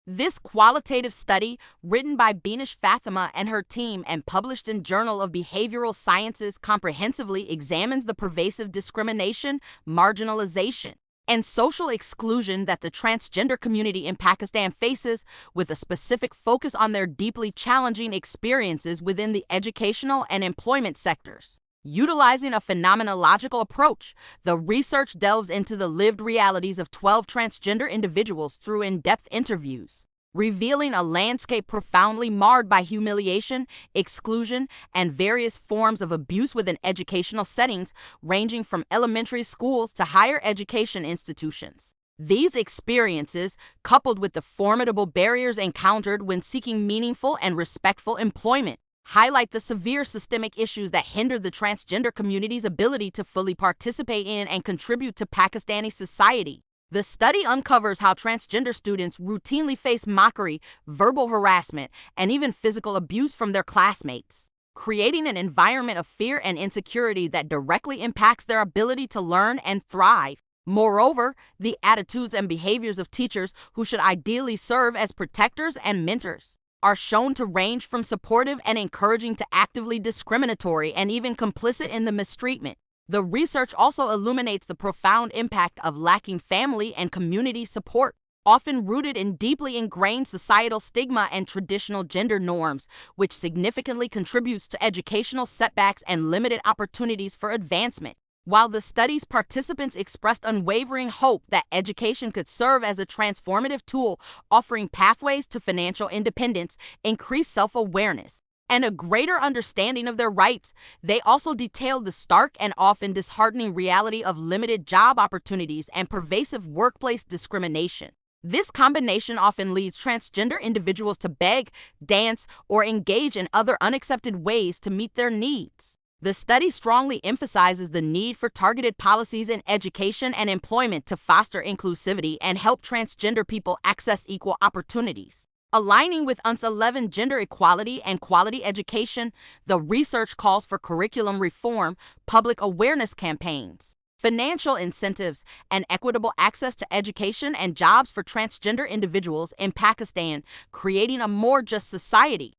This qualitative study, written by Beenish Fatima and her team and published in Journal of Behavioral Sciences, comprehensively examines the pervasive discrimination, marginalization, and social exclusion that the transgender community in Pakistan faces, with a specific focus on their deeply challenging experiences within the educational and employment sectors. Utilizing a phenomenological approach, the research delves into the lived realities of 12 transgender individuals through in-depth interviews, revealing a landscape profoundly marred by humiliation, exclusion, and various forms of abuse within educational settings, ranging from elementary schools to higher education institutions. These experiences, coupled with the formidable barriers encountered when seeking meaningful and respectful employment, highlight the severe systemic issues that hinder the transgender community's ability to fully participate in and contribute to Pakistani society. The study uncovers how transgender students routinely face mockery, verbal harassment, and even physical abuse from their classmates, creating an environment of fear and insecurity that directly impacts their ability to learn and thrive. Moreover, the attitudes and behaviors of teachers, who should ideally serve as protectors and mentors, are shown to range from supportive and encouraging to actively discriminatory and even complicit in the mistreatment. The research also illuminates the profound impact of lacking family and community support, often rooted in deeply ingrained societal stigma and traditional gender norms, which significantly contributes to educational setbacks and limited opportunities for advancement. While the study's participants expressed unwavering hope that education could serve as a transformative tool, offering pathways to financial independence, increased self-awareness, and a greater understanding of their rights, they also detailed the stark and often disheartening reality of limited job opportunities and pervasive workplace discrimination. This combination often leads transgender individuals to beg, dance, or engage in other unaccepted ways to meet their needs. The study strongly emphasizes the need for targeted policies in education and employment to foster inclusivity and help transgender people access equal opportunities. Aligning with UN's 11 gender equality and quality education, the research calls for curriculum reform, public awareness campaigns, financial incentives, and equitable access to education and jobs for transgender individuals in Pakistan, creating a more just society.